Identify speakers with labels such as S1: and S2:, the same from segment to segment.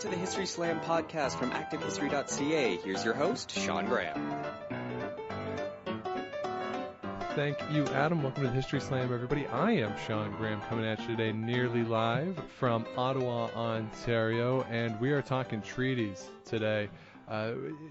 S1: to the History Slam podcast from Activehistory.ca. Here's your host, Sean Graham.
S2: Thank you, Adam. Welcome to the History Slam, everybody. I am Sean Graham, coming at you today nearly live from Ottawa, Ontario, and we are talking treaties today.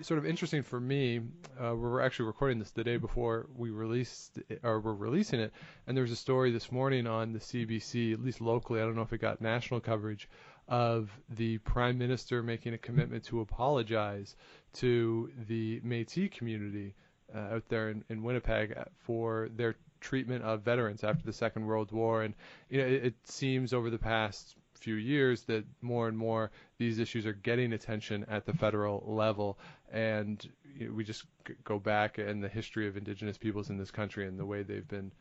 S2: Sort of interesting for me, we're actually recording this the day before we're releasing it, and there's a story this morning on the CBC, at least locally, I don't know if it got national coverage, of the Prime Minister making a commitment to apologize to the Métis community out there in Winnipeg for their treatment of veterans after the Second World War. And it seems over the past few years that more and more these issues are getting attention at the federal level, and we just go back in the history of Indigenous peoples in this country and the way they've been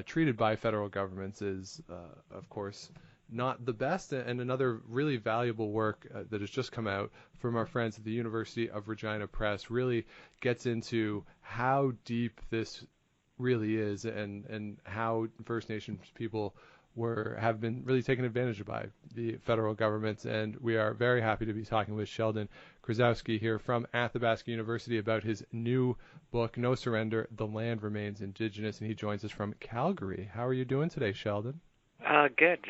S2: treated by federal governments is of course not the best. And another really valuable work that has just come out from our friends at the University of Regina Press really gets into how deep this really is and how First Nations people have been really taken advantage of by the federal government. And we are very happy to be talking with Sheldon Krasowski here from Athabasca University about his new book, No Surrender, The Land Remains Indigenous, and he joins us from Calgary. How are you doing today, Sheldon?
S3: Good.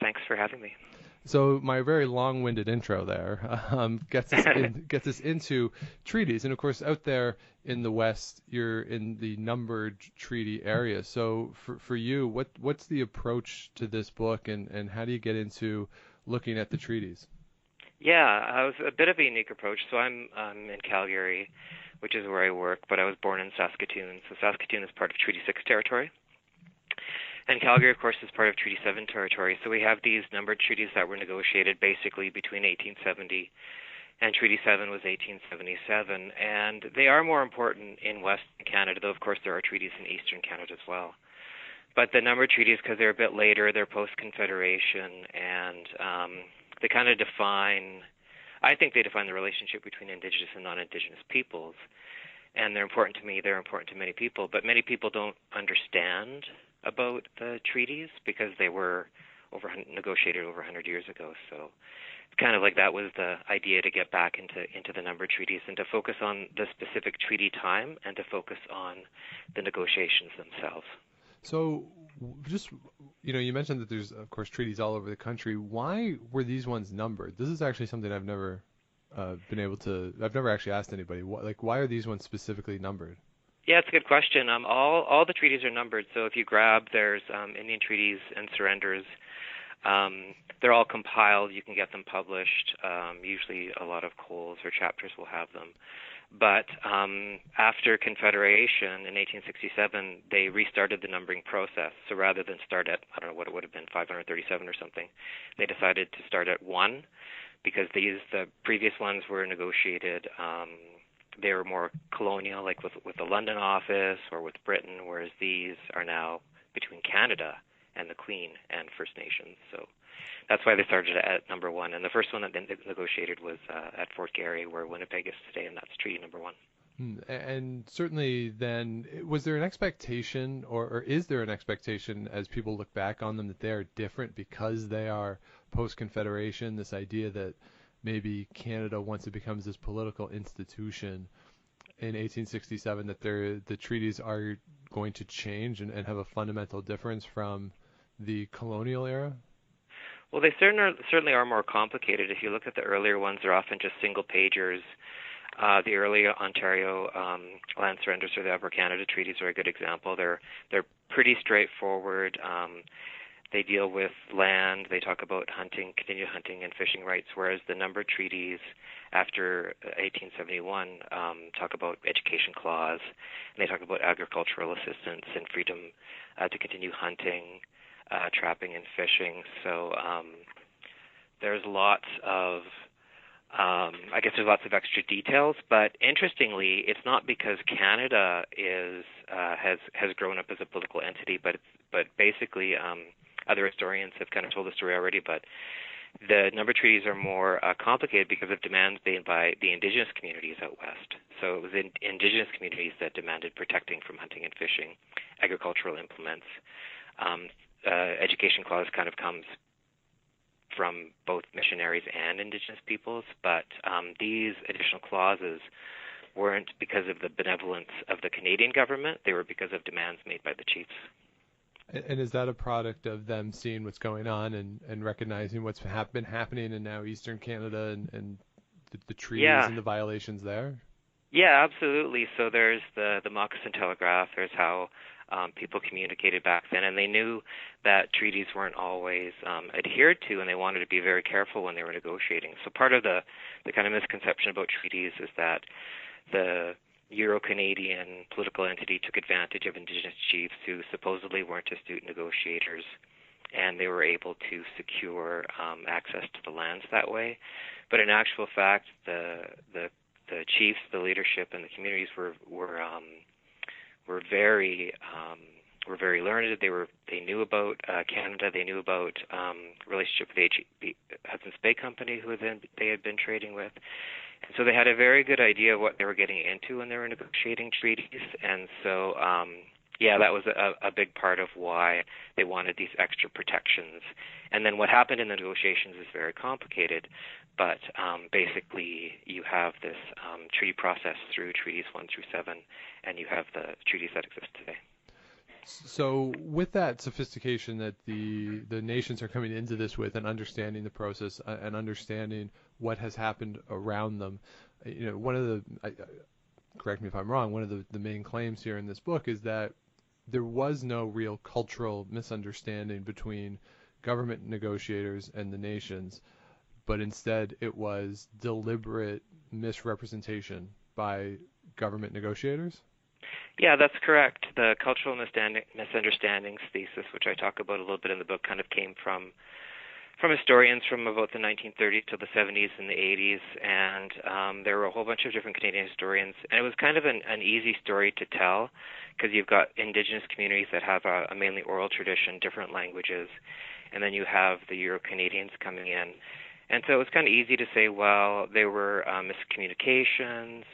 S3: Thanks for having me.
S2: So my very long-winded intro there gets us into treaties, and of course out there in the West, you're in the numbered treaty area. So for you, what's the approach to this book, and how do you get into looking at the treaties?
S3: Yeah, it was a bit of a unique approach. So I'm in Calgary, which is where I work, but I was born in Saskatoon. So Saskatoon is part of Treaty 6 territory. And Calgary, of course, is part of Treaty 7 territory. So we have these numbered treaties that were negotiated basically between 1870 and Treaty 7 was 1877. And they are more important in Western Canada, though, of course, there are treaties in Eastern Canada as well. But the numbered treaties, because they're a bit later, they're post-Confederation, and they kind of define, I think they define the relationship between Indigenous and non-Indigenous peoples. And they're important to me, they're important to many people, but many people don't understand about the treaties because they were negotiated over 100 years ago. So it's kind of like that was the idea, to get back into the numbered treaties and to focus on the specific treaty time and to focus on the negotiations themselves.
S2: So just, you mentioned that there's, of course, treaties all over the country. Why were these ones numbered? This is actually something I've never I've never actually asked anybody. Why are these ones specifically numbered?
S3: Yeah, it's a good question. All the treaties are numbered. So if you grab, there's Indian treaties and surrenders. They're all compiled. You can get them published. Usually a lot of coals or chapters will have them. But after Confederation in 1867, they restarted the numbering process. So rather than start at, I don't know what it would have been, 537 or something, they decided to start at 1 because the previous ones were negotiated. They were more colonial, like with the London office or with Britain, whereas these are now between Canada and the Queen and First Nations. So that's why they started at number 1. And the first one that they negotiated was at Fort Garry, where Winnipeg is today, and that's treaty number 1.
S2: And certainly then, was there an expectation, or is there an expectation as people look back on them, that they are different because they are post-Confederation, this idea that maybe Canada, once it becomes this political institution in 1867, that the treaties are going to change and have a fundamental difference from the colonial era?
S3: Well, they certainly are more complicated. If you look at the earlier ones, they're often just single pagers. The early Ontario land surrenders or the Upper Canada treaties are a good example. They're pretty straightforward. They deal with land. They talk about hunting, continued hunting and fishing rights, whereas the numbered treaties after 1871 talk about education clause, and they talk about agricultural assistance and freedom to continue hunting, trapping and fishing. So there's lots of there's lots of extra details, but interestingly, it's not because Canada has grown up as a political entity, but basically other historians have kind of told the story already, but the number treaties are more complicated because of demands made by the Indigenous communities out west. So it was Indigenous communities that demanded protecting from hunting and fishing, agricultural implements. Education clause kind of comes from both missionaries and Indigenous peoples, but these additional clauses weren't because of the benevolence of the Canadian government. They were because of demands made by the chiefs.
S2: And is that a product of them seeing what's going on and recognizing what's been happening in now Eastern Canada and the treaties and the violations there?
S3: Yeah, absolutely. So there's the Moccasin Telegraph. There's how people communicated back then, and they knew that treaties weren't always adhered to, and they wanted to be very careful when they were negotiating. So part of the kind of misconception about treaties is that the Euro-Canadian political entity took advantage of Indigenous chiefs who supposedly weren't astute negotiators, and they were able to secure access to the lands that way. But in actual fact, the chiefs, the leadership, and the communities were very learned. They knew about Canada. They knew about relationship with the Hudson's Bay Company, who they had been trading with. And so they had a very good idea of what they were getting into when they were negotiating treaties. And so, that was a big part of why they wanted these extra protections. And then what happened in the negotiations is very complicated, but basically you have this treaty process through Treaties 1 through 7, and you have the treaties that exist today.
S2: So with that sophistication that the nations are coming into this with and understanding the process and understanding what has happened around them, one of the, correct me if I'm wrong, one of the main claims here in this book is that there was no real cultural misunderstanding between government negotiators and the nations, but instead it was deliberate misrepresentation by government negotiators?
S3: Yeah, that's correct. The cultural misunderstandings thesis, which I talk about a little bit in the book, kind of came from historians from about the 1930s to the 70s and the 80s, and there were a whole bunch of different Canadian historians, and it was kind of an easy story to tell because you've got Indigenous communities that have a mainly oral tradition, different languages, and then you have the Euro-Canadians coming in. And so it was kind of easy to say, well, there were miscommunications,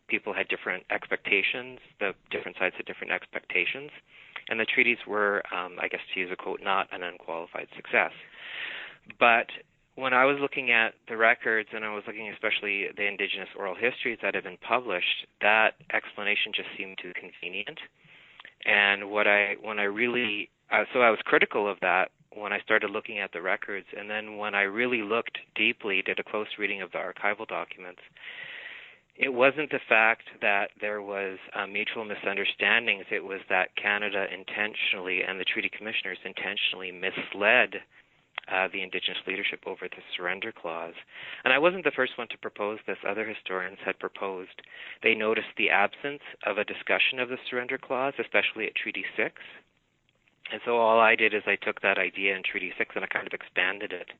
S3: people had different expectations, the different sides had different expectations, and the treaties were, I guess to use a quote, not an unqualified success. But when I was looking at the records, and I was looking especially the Indigenous oral histories that have been published, that explanation just seemed too convenient. And so I was critical of that when I started looking at the records, and then when I really looked deeply, did a close reading of the archival documents, it wasn't the fact that there was mutual misunderstandings. It was that Canada intentionally and the treaty commissioners intentionally misled the Indigenous leadership over the surrender clause. And I wasn't the first one to propose this. Other historians had proposed. They noticed the absence of a discussion of the surrender clause, especially at Treaty 6. And so all I did is I took that idea in Treaty 6 and I kind of expanded it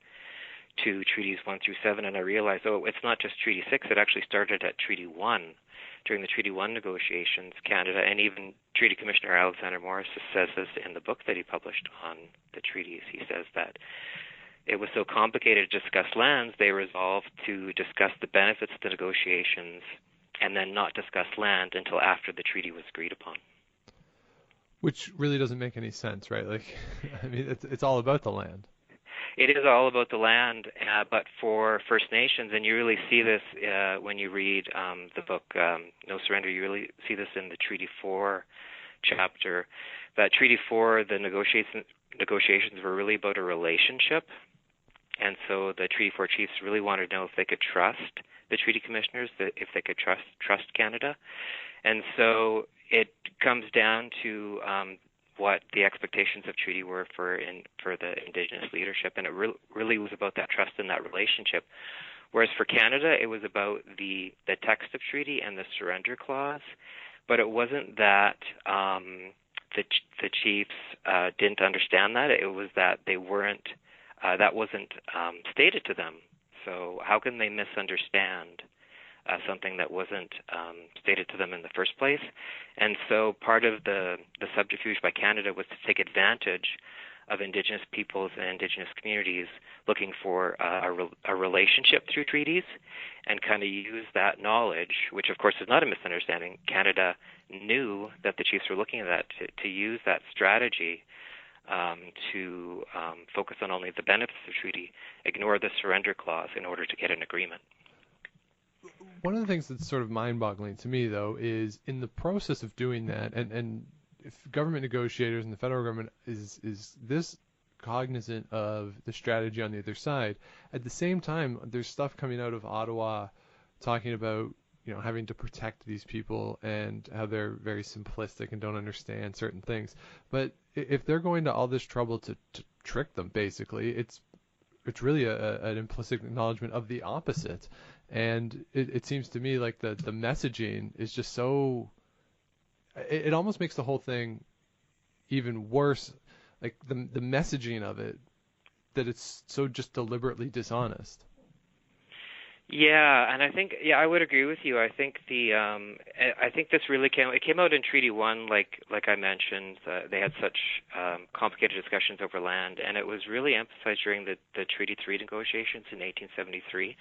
S3: to Treaties 1 through 7, and I realized, it's not just Treaty 6, it actually started at Treaty 1. During the Treaty 1 negotiations, Canada, and even Treaty Commissioner Alexander Morris says this in the book that he published on the treaties. He says that it was so complicated to discuss lands, they resolved to discuss the benefits of the negotiations and then not discuss land until after the treaty was agreed upon.
S2: Which really doesn't make any sense, right? Like, I mean, it's all about the land.
S3: It is all about the land, but for First Nations, and you really see this when you read the book No Surrender, you really see this in the Treaty 4 chapter, that Treaty 4, the negotiations were really about a relationship, and so the Treaty 4 chiefs really wanted to know if they could trust the treaty commissioners, if they could trust Canada, and so it comes down to what the expectations of treaty were for the Indigenous leadership, and it really was about that trust and that relationship. Whereas for Canada, it was about the text of treaty and the surrender clause, but it wasn't that the chiefs didn't understand that. It was that they weren't. That wasn't stated to them. So how can they misunderstand something that wasn't stated to them in the first place? And so part of the subterfuge by Canada was to take advantage of Indigenous peoples and Indigenous communities looking for a relationship through treaties and kind of use that knowledge, which of course is not a misunderstanding. Canada knew that the chiefs were looking at that, to use that strategy to focus on only the benefits of the treaty, ignore the surrender clause in order to get an agreement.
S2: One of the things that's sort of mind-boggling to me, though, is in the process of doing that, and if government negotiators and the federal government is this cognizant of the strategy on the other side, at the same time, there's stuff coming out of Ottawa talking about, having to protect these people and how they're very simplistic and don't understand certain things. But if they're going to all this trouble to trick them, basically, it's really an implicit acknowledgement of the opposite. And it seems to me like the messaging is just so, it almost makes the whole thing even worse, like the messaging of it, that it's so just deliberately dishonest.
S3: Yeah, and I think I would agree with you. I think I think this really came out in Treaty 1, like I mentioned. They had such complicated discussions over land, and it was really emphasized during the Treaty 3 negotiations in 1873.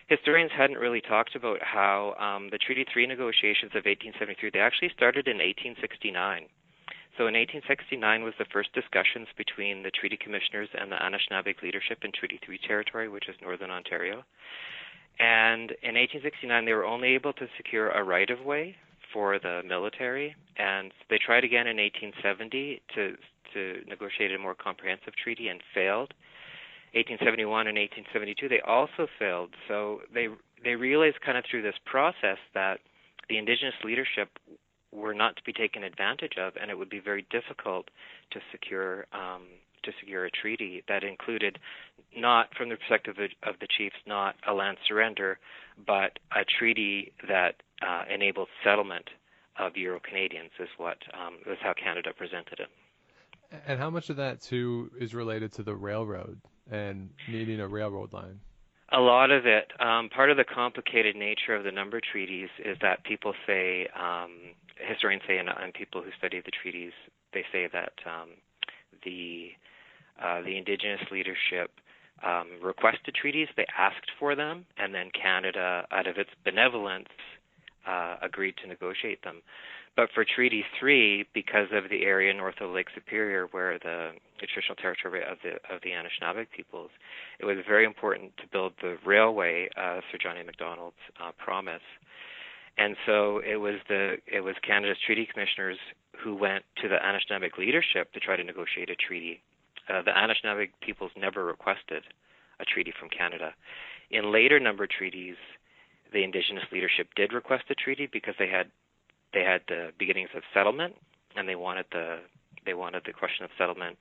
S3: Historians hadn't really talked about how the Treaty 3 negotiations of 1873, they actually started in 1869. So in 1869 was the first discussions between the Treaty Commissioners and the Anishinaabeg leadership in Treaty 3 territory, which is Northern Ontario. And in 1869, they were only able to secure a right-of-way for the military, and they tried again in 1870 to negotiate a more comprehensive treaty and failed. 1871 and 1872, they also failed. So they realized kind of through this process that the Indigenous leadership were not to be taken advantage of, and it would be very difficult to secure a treaty that included, not from the perspective of the chiefs, not a land surrender, but a treaty that enabled settlement of Euro-Canadians is how Canada presented it.
S2: And how much of that too is related to the railroad and needing a railroad line?
S3: A lot of it. Part of the complicated nature of the number treaties is that people say, historians say, and people who study the treaties, they say that the Indigenous leadership requested treaties, they asked for them, and then Canada, out of its benevolence, agreed to negotiate them. But for Treaty 3, because of the area north of Lake Superior, where the traditional territory of the Anishinaabe peoples, it was very important to build the railway, Sir John A. Macdonald's promise. And so it was Canada's treaty commissioners who went to the Anishinaabe leadership to try to negotiate a treaty. The Anishinaabe peoples never requested a treaty from Canada. In later number treaties, the Indigenous leadership did request a treaty because they had the beginnings of settlement, and they wanted the question of settlement.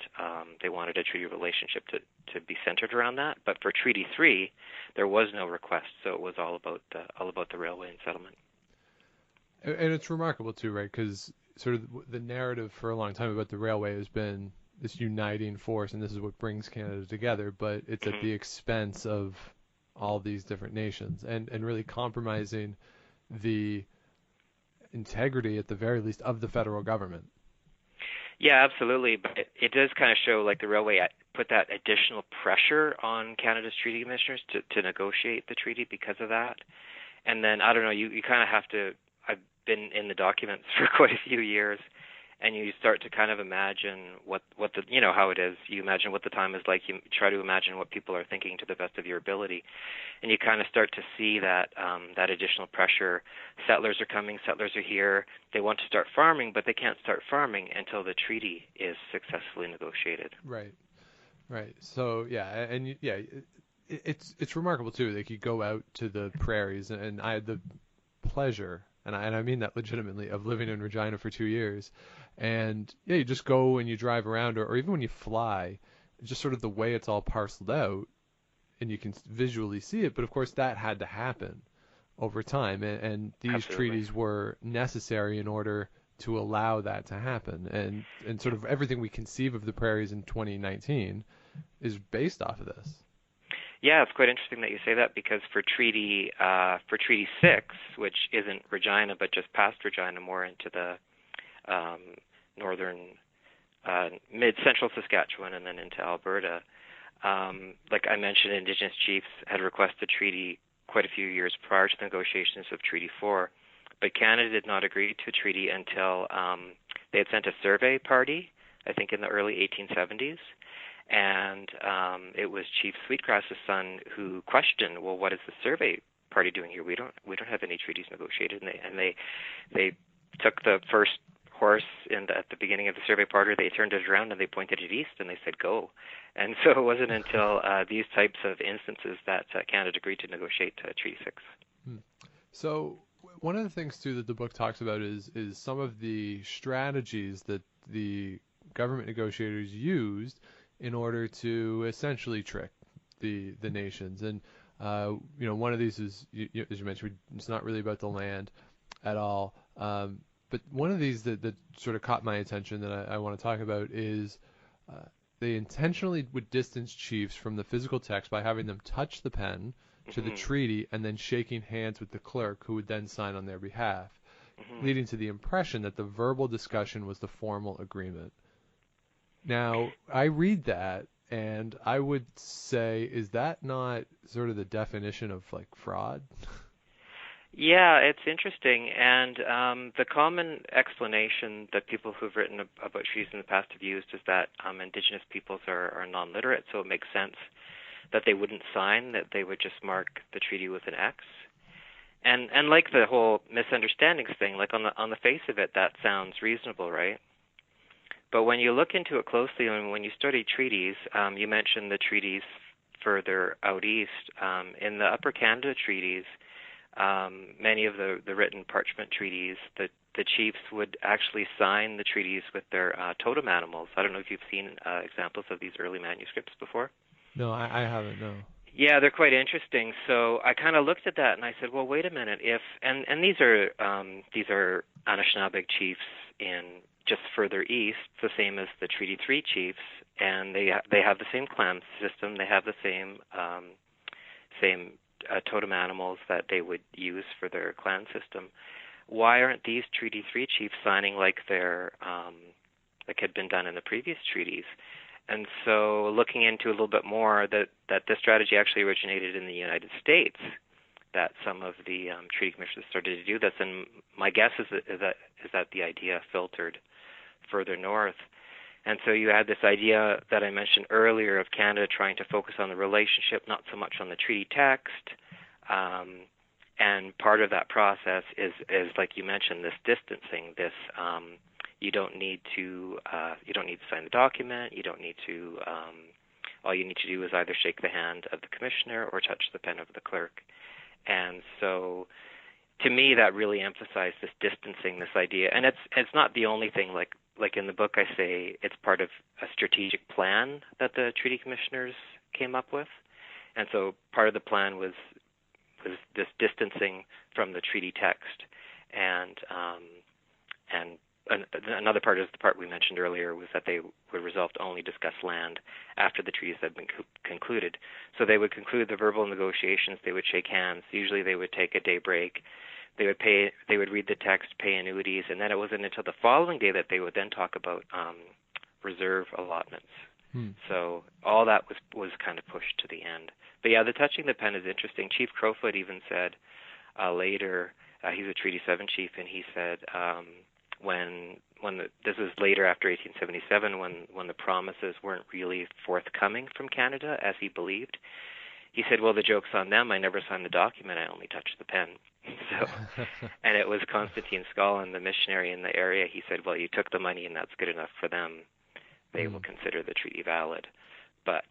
S3: They wanted a treaty relationship to be centered around that. But for Treaty 3, there was no request, so it was all about the railway and settlement.
S2: And it's remarkable too, right? Because sort of the narrative for a long time about the railway has been this uniting force, and this is what brings Canada together. But it's at the expense of all these different nations, and really compromising the integrity, at the very least, of the federal government.
S3: Yeah, absolutely. But it does kind of show, like, the railway put that additional pressure on Canada's treaty commissioners to negotiate the treaty because of that. And then, I don't know, you kind of have to, I've been in the documents for quite a few years, and you start to kind of imagine what the, how it is. You imagine what the time is like. You try to imagine what people are thinking to the best of your ability. And you kind of start to see that that additional pressure. Settlers are coming. Settlers are here. They want to start farming, but they can't start farming until the treaty is successfully negotiated.
S2: Right. So, it's remarkable, too. Like, you go out to the prairies, and I had the pleasure, and I mean that legitimately, of living in Regina for 2 years. And you just go and you drive around, or even when you fly, just sort of the way it's all parceled out, and you can visually see it. But of course, that had to happen over time, and these
S3: Absolutely.
S2: treaties were necessary in order to allow that to happen. And sort of everything we conceive of the prairies in 2019 is based off of this.
S3: Yeah, it's quite interesting that you say that, because for Treaty 6, which isn't Regina but just past Regina, more into the northern, mid-central Saskatchewan and then into Alberta, like I mentioned, Indigenous chiefs had requested treaty quite a few years prior to the negotiations of Treaty 4, but Canada did not agree to a treaty until they had sent a survey party, I think in the early 1870s. And it was Chief Sweetgrass's son who questioned, well, what is the survey party doing here? We don't have any treaties negotiated. And they took the first horse at the beginning of the survey party. They turned it around and they pointed it east and they said go. And so it wasn't until these types of instances that Canada agreed to negotiate Treaty 6.
S2: So one of the things too that the book talks about is some of the strategies that the government negotiators used in order to essentially trick the nations. And one of these is, as you mentioned, it's not really about the land at all. But one of these that sort of caught my attention that I want to talk about is they intentionally would distance chiefs from the physical text by having them touch the pen to the treaty and then shaking hands with the clerk, who would then sign on their behalf, leading to the impression that the verbal discussion was the formal agreement. Now, I read that, and I would say, is that not sort of the definition of, like, fraud?
S3: Yeah, it's interesting, and the common explanation that people who've written about treaties in the past have used is that Indigenous peoples are non-literate, so it makes sense that they wouldn't sign, that they would just mark the treaty with an X. And like the whole misunderstandings thing, like on the face of it, that sounds reasonable, right? But when you look into it closely, and when you study treaties, you mentioned the treaties further out east. In the Upper Canada treaties, many of the written parchment treaties, the chiefs would actually sign the treaties with their totem animals. I don't know if you've seen examples of these early manuscripts before.
S2: No, I haven't, no.
S3: Yeah, they're quite interesting. So I kind of looked at that and I said, well, wait a minute. And these are Anishinaabeg chiefs in just further east, the same as the Treaty 3 chiefs, and they have the same clan system. They have the same totem animals that they would use for their clan system. Why aren't these Treaty 3 chiefs signing like had been done in the previous treaties? And so looking into a little bit more, that this strategy actually originated in the United States, that some of the treaty commissioners started to do this. And my guess is that the idea filtered further north. And so you had this idea that I mentioned earlier of Canada trying to focus on the relationship, not so much on the treaty text. And part of that process is like you mentioned, this distancing, this you don't need to sign the document. You don't need to. All you need to do is either shake the hand of the commissioner or touch the pen of the clerk. And so, to me, that really emphasized this distancing, this idea. And it's not the only thing. Like in the book, I say it's part of a strategic plan that the treaty commissioners came up with. And so, part of the plan was this distancing from the treaty text, and another part is the part we mentioned earlier, was that they were resolved to only discuss land after the treaties had been concluded. So they would conclude the verbal negotiations, they would shake hands, usually they would take a day break, they would read the text, pay annuities, and then it wasn't until the following day that they would then talk about reserve allotments. So all that was kind of pushed to the end. But yeah, the touching the pen is interesting. Chief Crowfoot even said later, he's a Treaty 7 chief, and he said this was later after 1877, when the promises weren't really forthcoming from Canada as he believed, he said, well, the joke's on them. I never signed the document. I only touched the pen. So, and it was Constantine Scullin, the missionary in the area. He said, well, you took the money and that's good enough for them. They will consider the treaty valid. But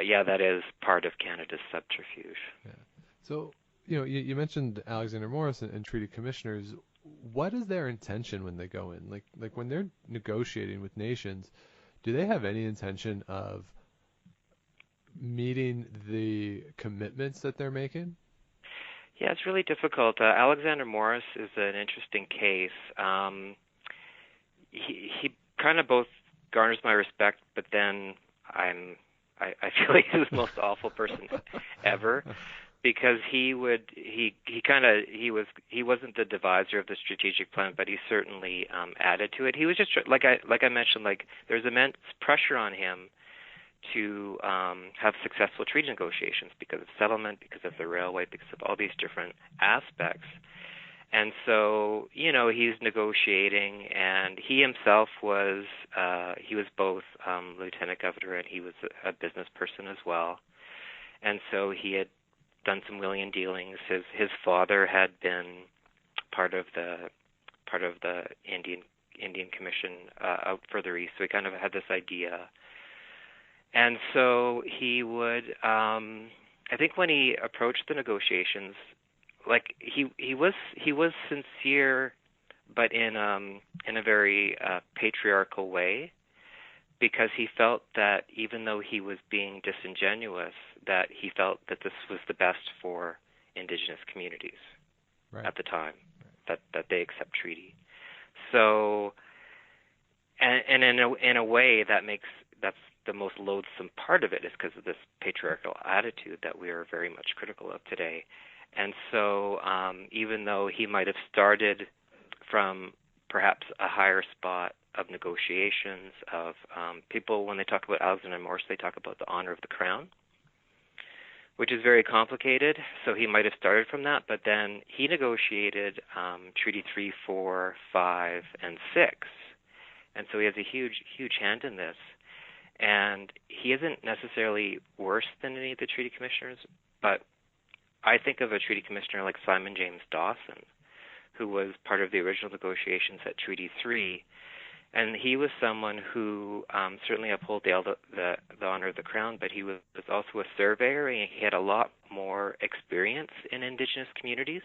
S3: yeah, that is part of Canada's subterfuge.
S2: Yeah. So, you mentioned Alexander Morris and treaty commissioners. What is their intention when they go in? Like when they're negotiating with nations, do they have any intention of meeting the commitments that they're making?
S3: Yeah, it's really difficult. Alexander Morris is an interesting case. He kind of both garners my respect, but then I feel like he's the most awful person ever, because he wasn't the deviser of the strategic plan, but he certainly added to it. He was just like I mentioned, like there's immense pressure on him to have successful treaty negotiations because of settlement, because of the railway, because of all these different aspects. And so, he's negotiating, and he himself was both lieutenant governor, and he was a business person as well. And so he had done some willing and dealings. His father had been part of the Indian Commission out further east, so he kind of had this idea. And so he would, I think when he approached the negotiations, like he was sincere, but in a very patriarchal way, because he felt that even though he was being disingenuous, that he felt that this was the best for Indigenous communities at the time, that they accept treaty. So, and in a way that's the most loathsome part of it, is because of this patriarchal attitude that we are very much critical of today. And so even though he might have started from perhaps a higher spot of negotiations, of people, when they talk about Alexander Morse, they talk about the honor of the crown, which is very complicated. So he might have started from that, but then he negotiated Treaty 3, 4, 5, and 6. And so he has a huge hand in this. And he isn't necessarily worse than any of the treaty commissioners, but I think of a treaty commissioner like Simon James Dawson, who was part of the original negotiations at Treaty 3, and he was someone who certainly upheld the honor of the crown, but he was also a surveyor, and he had a lot more experience in Indigenous communities.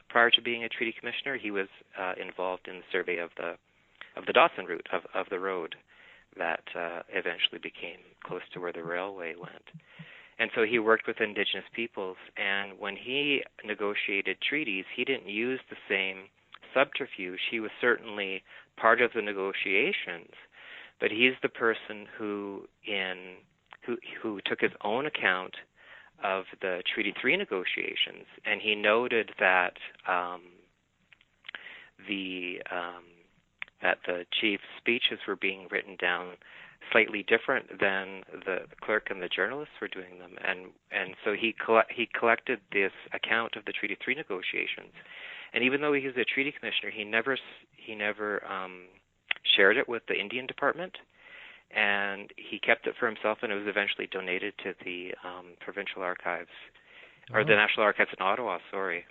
S3: Prior to being a treaty commissioner, he was involved in the survey of the Dawson route of the road that eventually became close to where the railway went. And so he worked with Indigenous peoples, and when he negotiated treaties, he didn't use the same subterfuge. He was certainly part of the negotiations, but he's the person who took his own account of the Treaty 3 negotiations, and he noted that that the chief's speeches were being written down slightly different than the clerk and the journalists were doing them, and so he collected this account of the Treaty 3 negotiations, and even though he was a treaty commissioner, he never shared it with the Indian Department, and he kept it for himself, and it was eventually donated to the provincial archives, or the National Archives in Ottawa, sorry.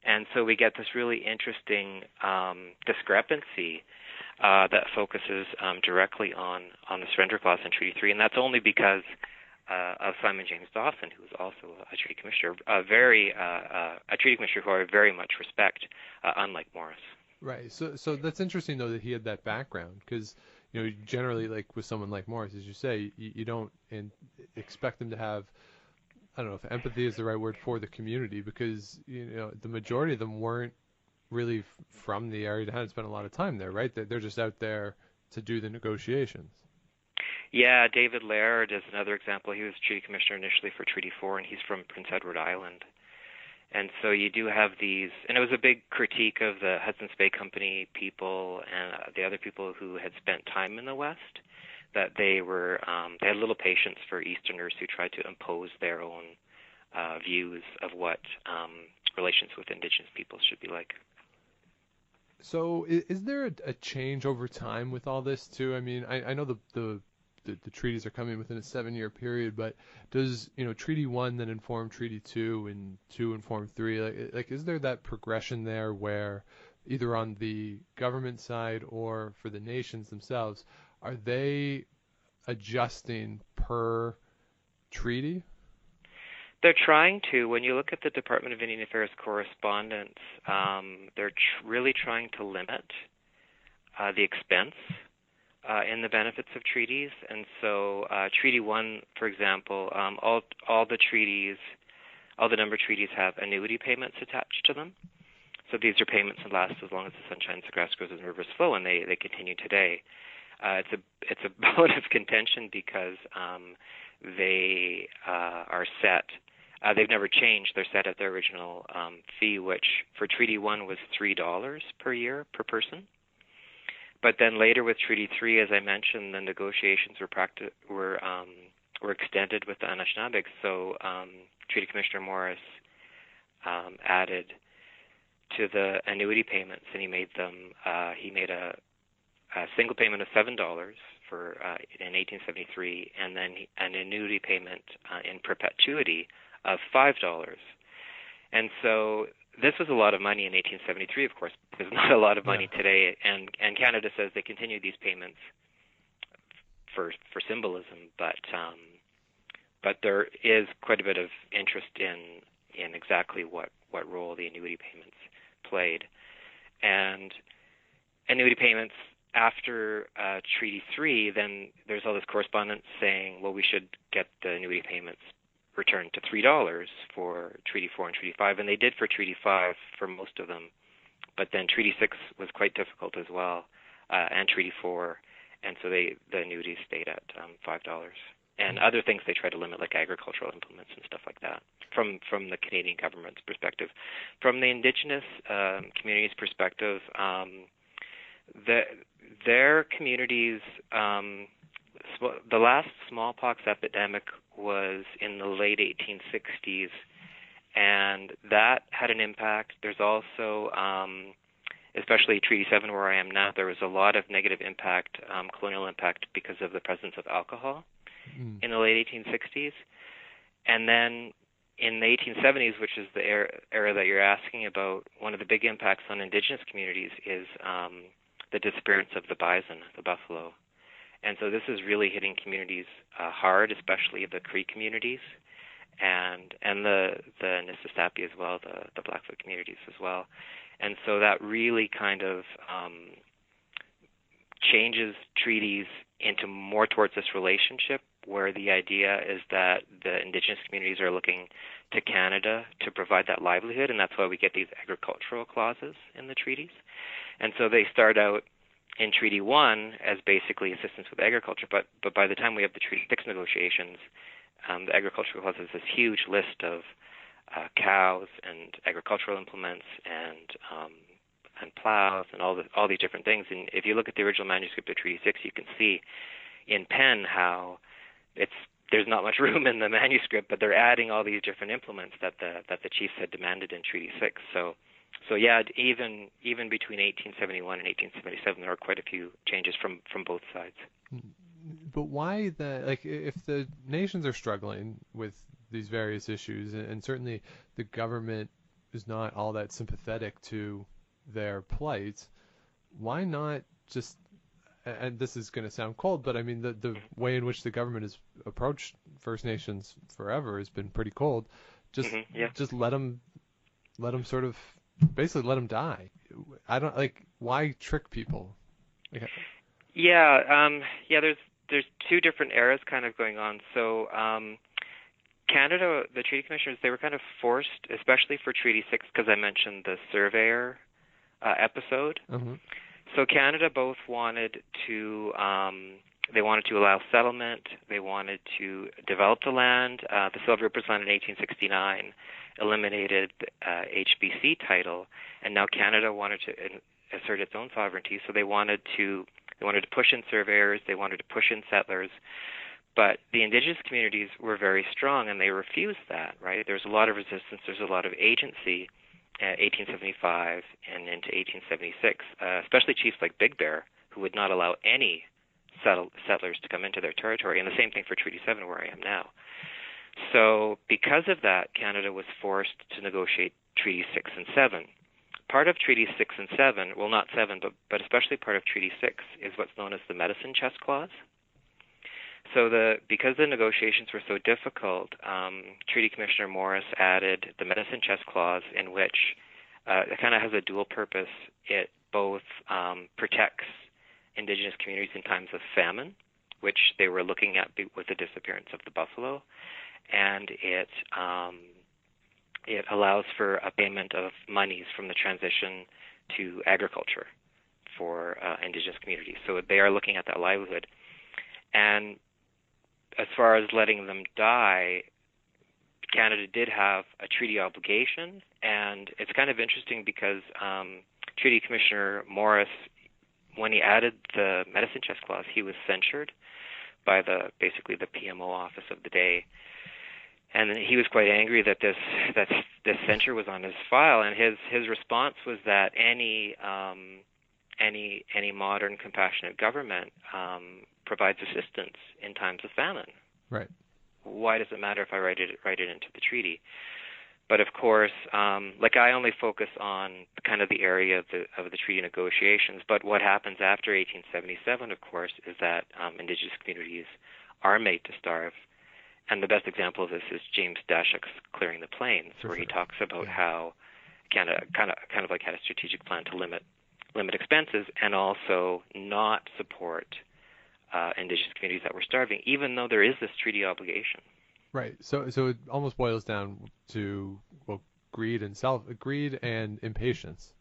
S3: And so we get this really interesting discrepancy that focuses directly on the surrender clause in Treaty 3, and that's only because of Simon James Dawson, who was also a treaty commissioner, a treaty commissioner who I very much respect, unlike Morris.
S2: Right. So that's interesting, though, that he had that background, because generally, like with someone like Morris, as you say, you don't expect them to have, I don't know if empathy is the right word for the community, because the majority of them weren't really from the area. They hadn't spent a lot of time there, right? They're just out there to do the negotiations.
S3: Yeah, David Laird is another example. He was treaty commissioner initially for Treaty 4, and he's from Prince Edward Island. And so you do have these, and it was a big critique of the Hudson's Bay Company people and the other people who had spent time in the West, that they had little patience for Easterners who tried to impose their own views of what relations with Indigenous peoples should be like.
S2: So is there a change over time with all this too? I mean, I know the treaties are coming within a 7-year period, but does Treaty 1 then inform Treaty 2 and 2 inform 3? Like is there that progression there where either on the government side or for the nations themselves, are they adjusting per treaty?
S3: They're trying to. When you look at the Department of Indian Affairs correspondence, they're really trying to limit the expense in the benefits of treaties. And so Treaty 1, for example, all the treaties, all the number treaties have annuity payments attached to them. So these are payments that last as long as the sun shines, the grass grows, and the rivers flow, and they continue today. It's a bone of contention because they are set. They've never changed. They're set at their original fee, which for Treaty 1 was $3 per year per person. But then later with Treaty 3, as I mentioned, the negotiations were extended with the Anishinaabeg. So Treaty Commissioner Morris added to the annuity payments, and he made a single payment of $7 for in 1873, and then an annuity payment in perpetuity of $5. And so this was a lot of money in 1873, of course. There's not a lot of money today, and Canada says they continue these payments for symbolism, but there is quite a bit of interest in exactly what role the annuity payments played. And annuity payments after Treaty 3, then there's all this correspondence saying, well, we should get the annuity payments returned to $3 for Treaty 4 and Treaty 5, and they did for Treaty 5 for most of them. But then Treaty 6 was quite difficult as well, and Treaty 4, and so the annuities stayed at $5. And other things they try to limit, like agricultural implements and stuff like that, from the Canadian government's perspective. From the Indigenous community's perspective, their communities, the last smallpox epidemic was in the late 1860s, and that had an impact. There's also, especially Treaty 7 where I am now, there was a lot of negative impact, colonial impact, because of the presence of alcohol in the late 1860s. And then in the 1870s, which is the era that you're asking about, one of the big impacts on Indigenous communities is the disappearance of the bison, the buffalo. And so this is really hitting communities hard, especially the Cree communities and the Nisissapi as well, the Blackfoot communities as well. And so that really kind of changes treaties into more towards this relationship, where the idea is that the Indigenous communities are looking to Canada to provide that livelihood, and that's why we get these agricultural clauses in the treaties. And so they start out in Treaty 1 as basically assistance with agriculture, but by the time we have the Treaty 6 negotiations, the agricultural clause is this huge list of cows and agricultural implements and plows and all these different things. And if you look at the original manuscript of Treaty 6, you can see in pen how there's not much room in the manuscript, but they're adding all these different implements that the chiefs had demanded in Treaty 6. So yeah, even between 1871 and 1877, there are quite a few changes from both sides.
S2: But why if the nations are struggling with these various issues, and certainly the government is not all that sympathetic to their plight, why not just, and this is going to sound cold, but I mean the way in which the government has approached First Nations forever has been pretty cold. Just let them sort of basically let them die. I don't why trick people.
S3: There's two different eras kind of going on. So Canada, the treaty commissioners, they were kind of forced, especially for Treaty 6, because I mentioned the surveyor episode. Mm-hmm. So Canada both wanted to allow settlement. They wanted to develop the land. The Silver Plan in 1869 eliminated HBC title, and now Canada wanted to assert its own sovereignty. So they wanted to push in surveyors. They wanted to push in settlers. But the Indigenous communities were very strong, and they refused that, right? There's a lot of resistance. There's a lot of agency. 1875 and into 1876, especially chiefs like Big Bear, who would not allow any settlers to come into their territory, and the same thing for Treaty 7, where I am now. So because of that, Canada was forced to negotiate Treaty 6 and 7. Part of Treaty 6 and 7, well, not 7, but especially part of Treaty 6 is what's known as the Medicine Chest Clause. So because the negotiations were so difficult, Treaty Commissioner Morris added the Medicine Chest Clause, in which it kind of has a dual purpose. It both protects Indigenous communities in times of famine, which they were looking at with the disappearance of the buffalo, and it allows for a payment of monies from the transition to agriculture for Indigenous communities. So they are looking at that livelihood. And as far as letting them die, Canada did have a treaty obligation, and it's kind of interesting because Treaty Commissioner Morris, when he added the Medicine Chest Clause, he was censured by basically the PMO office of the day. And he was quite angry that this censure was on his file, and his response was that any modern compassionate government provides assistance in times of famine.
S2: Right.
S3: Why does it matter if I write it into the treaty? But of course, I only focus on kind of the area of the treaty negotiations. But what happens after 1877, of course, is that Indigenous communities are made to starve. And the best example of this is James Dashak's Clearing the Plains, where he talks about how Canada kind of like had a strategic plan to limit expenses and also not support Indigenous communities that were starving, even though there is this treaty obligation.
S2: Right. So it almost boils down to greed and impatience.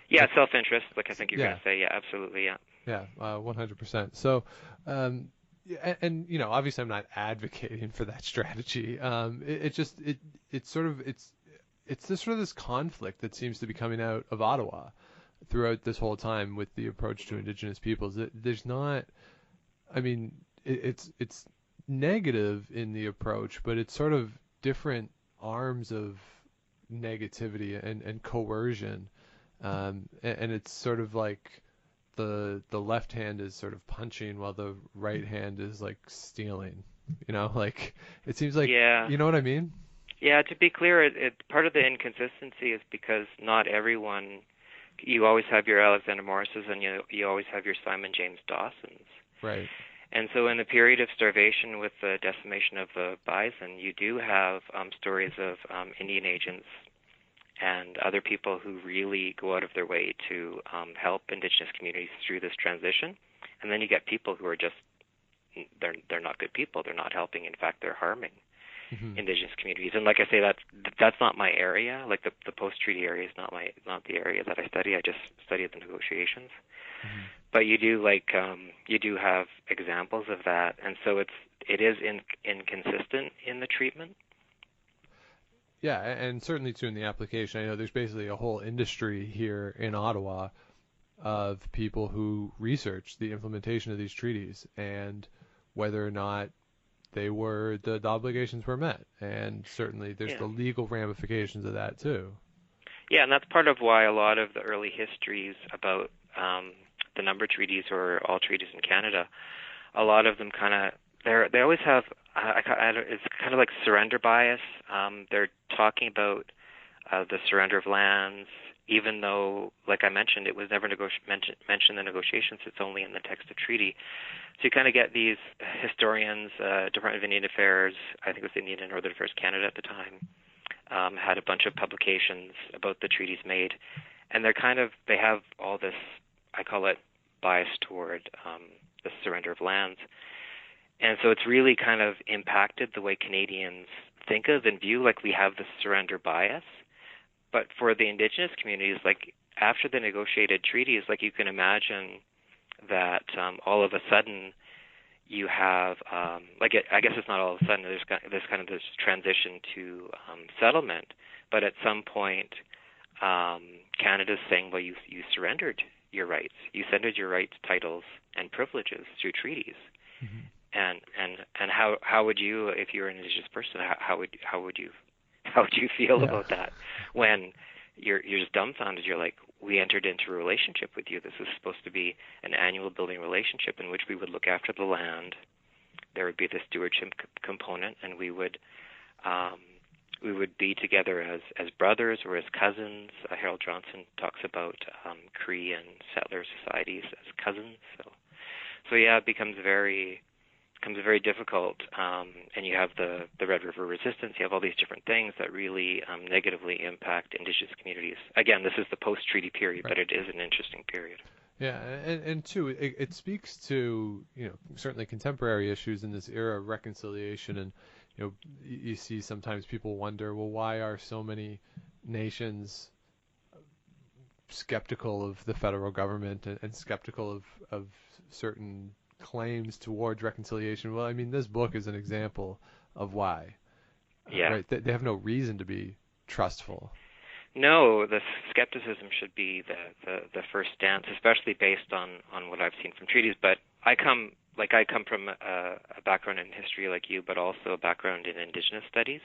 S3: Yeah, self-interest, like I think you're
S2: Yeah.
S3: going to say. Yeah, absolutely. Yeah.
S2: Yeah, 100%. So, and obviously I'm not advocating for that strategy. It's this sort of this conflict that seems to be coming out of Ottawa throughout this whole time with the approach to Indigenous peoples. There's not, I mean, it's negative in the approach, but it's sort of different arms of negativity and coercion, and it's sort of like the left hand is sort of punching while the right hand is like stealing. Like it seems like, you know what I mean?
S3: Yeah, to be clear, part of the inconsistency is because not everyone. You always have your Alexander Morrises, and you always have your Simon James Dawsons.
S2: Right.
S3: And so in the period of starvation with the decimation of the bison, you do have stories of Indian agents and other people who really go out of their way to help Indigenous communities through this transition. And then you get people who are just, they're not good people. They're not helping. In fact, they're harming Indigenous communities. And like I say, that's not my area. Like the post-treaty area is not the area that I study. I just study the negotiations. But you do have examples of that, and so it is inconsistent in the treatment.
S2: Yeah, and certainly too in the application. I know there's basically a whole industry here in Ottawa of people who research the implementation of these treaties and whether or not the obligations were met, and certainly there's the legal ramifications of that too.
S3: Yeah, and that's part of why a lot of the early histories about the number treaties or all treaties in Canada, a lot of them they always have it's kind of like surrender bias. They're talking about the surrender of lands, even though, like I mentioned, it was never mentioned in the negotiations. It's only in the text of treaty. So you kind of get these historians, Department of Indian Affairs, I think it was Indian and Northern Affairs Canada at the time, had a bunch of publications about the treaties made, and they have all this, I call it, bias toward the surrender of lands. And so it's really kind of impacted the way Canadians think of and view, like we have this surrender bias. But for the Indigenous communities, like after the negotiated treaties, like you can imagine that all of a sudden you have, I guess it's not all of a sudden, there's kind of this transition to settlement. But at some point, Canada's saying, well, you surrendered your rights. You surrendered your rights, titles, and privileges through treaties. And how would you, if you were an Indigenous person, how would you feel about that when you're just dumbfounded? You're like, we entered into a relationship with you. This is supposed to be an annual building relationship in which we would look after the land. There would be the stewardship component, and we would be together as brothers or as cousins. Harold Johnson talks about Cree and settler societies as cousins. So yeah, it becomes very difficult, and you have the Red River Resistance. You have all these different things that really negatively impact Indigenous communities. Again, this is the post-treaty period, but it is an interesting period.
S2: Yeah, and too, it speaks to certainly contemporary issues in this era of reconciliation, and you see sometimes people wonder, well, why are so many nations skeptical of the federal government and skeptical of certain claims towards reconciliation? Well, I mean, this book is an example of why.
S3: Yeah.
S2: Right? They have no reason to be trustful.
S3: No, the skepticism should be the first stance, especially based on what I've seen from treaties. But I come like I come from a background in history like you, but also a background in Indigenous studies.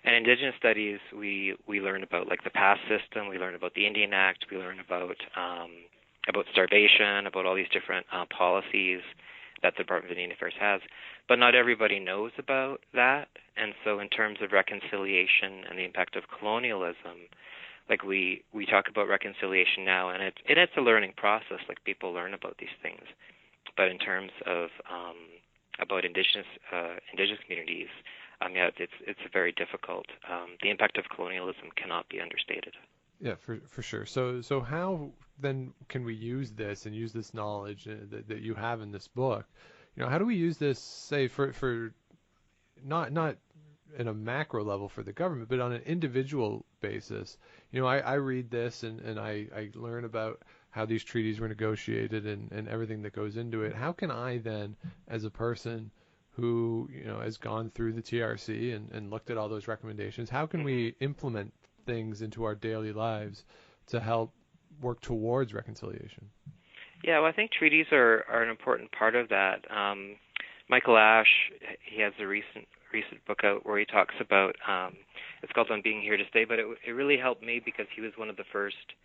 S3: And Indigenous studies, we learn about like the past system, we learn about the Indian Act, we learn about starvation, about all these different policies that the Department of Indian Affairs has. But not everybody knows about that. And so in terms of reconciliation and the impact of colonialism, like we talk about reconciliation now, and it's a learning process. Like people learn about these things, but in terms of about Indigenous communities, it's very difficult. The impact of colonialism cannot be understated.
S2: Yeah, for sure. So how then can we use this and use this knowledge that you have in this book? How do we use this, say, for not in a macro level for the government, but on an individual basis? I read this and I learn about how these treaties were negotiated and everything that goes into it. How can I then, as a person who has gone through the TRC and looked at all those recommendations, how can we implement things into our daily lives to help work towards reconciliation? Yeah,
S3: well, I think treaties are an important part of that. Michael Ash, he has a recent book out where he talks about, it's called On Being Here to Stay, but it really helped me because he was one of the first,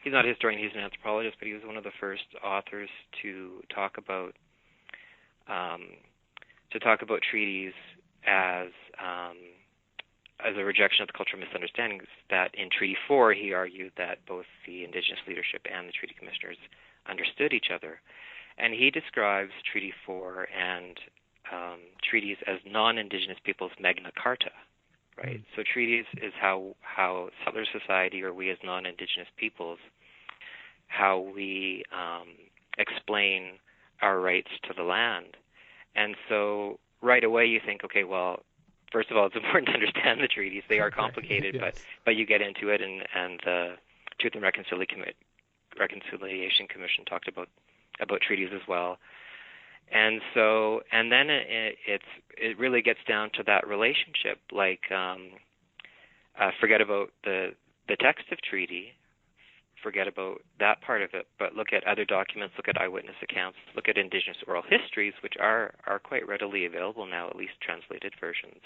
S3: he's not a historian, he's an anthropologist, but he was one of the first authors to talk about treaties as a rejection of the cultural misunderstandings. That in Treaty 4, he argued that both the Indigenous leadership and the treaty commissioners understood each other. And he describes Treaty 4 and treaties as non-Indigenous peoples' Magna Carta, right? Mm-hmm. So treaties is how settler society, or we as non-Indigenous peoples, how we explain our rights to the land. And so right away you think, okay, well, first of all, it's important to understand the treaties. They are complicated, yes. but you get into it, and the Truth and Reconciliation Commission talked about treaties as well. And then it really gets down to that relationship. Like, forget about the text of treaty, forget about that part of it, but look at other documents, look at eyewitness accounts, look at Indigenous oral histories, which are quite readily available now, at least translated versions,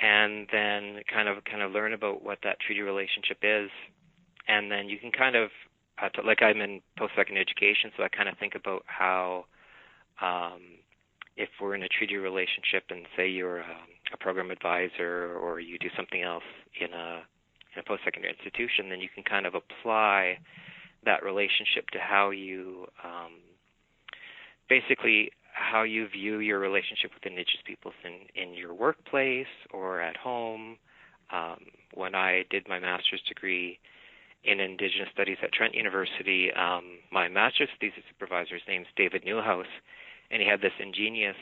S3: and then kind of learn about what that treaty relationship is, and then you can kind of, like I'm in post-secondary education, so I kind of think about how if we're in a treaty relationship and say you're a program advisor or you do something else in a post-secondary institution, then you can kind of apply that relationship to how you, basically how you view your relationship with Indigenous peoples in your workplace or at home. When I did my master's degree in Indigenous Studies at Trent University, my master's thesis supervisor's name's David Newhouse, and he had this ingenious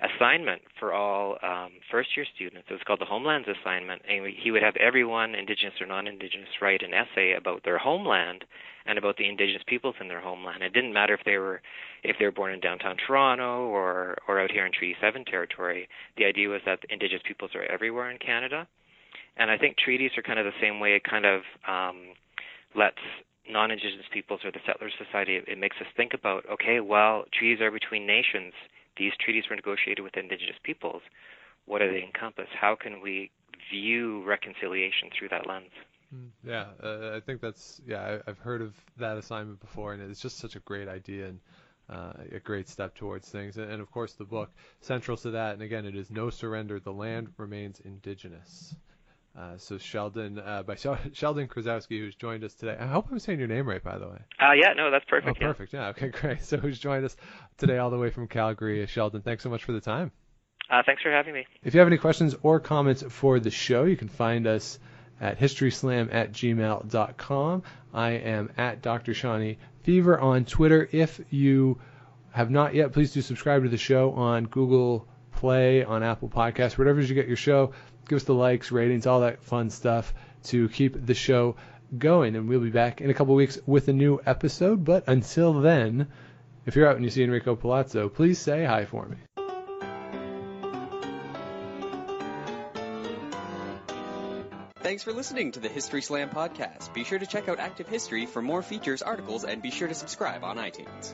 S3: assignment for all first-year students. It was called the Homelands Assignment, and he would have everyone, Indigenous or non-Indigenous, write an essay about their homeland and about the Indigenous peoples in their homeland. It didn't matter if they were born in downtown Toronto or out here in Treaty 7 territory. The idea was that the Indigenous peoples are everywhere in Canada, and I think treaties are kind of the same way. It kind of lets non-Indigenous peoples or the settler society, it makes us think about, okay, well, treaties are between nations. These treaties were negotiated with Indigenous peoples. What do they encompass? How can we view reconciliation through that lens?
S2: Yeah, I think that's, I've heard of that assignment before, and it's just such a great idea and a great step towards things. And of course, the book central to that, and again, it is No Surrender, The Land Remains Indigenous. So Sheldon, by Sheldon Krasowski, who's joined us today. I hope I'm saying your name right, by the way.
S3: Yeah, no, that's perfect.
S2: Oh, perfect. Yeah, okay, great. So who's joined us today all the way from Calgary. Sheldon, thanks so much for the time.
S3: Thanks for having me.
S2: If you have any questions or comments for the show, you can find us at historyslam@gmail.com. I am at Dr. Shawnee Fever on Twitter. If you have not yet, please do subscribe to the show on Google Play, on Apple Podcasts, wherever you get your show. Give us the likes, ratings, all that fun stuff to keep the show going. And we'll be back in a couple weeks with a new episode. But until then, if you're out and you see Enrico Palazzo, please say hi for me.
S1: Thanks for listening to the History Slam podcast. Be sure to check out Active History for more features, articles, and be sure to subscribe on iTunes.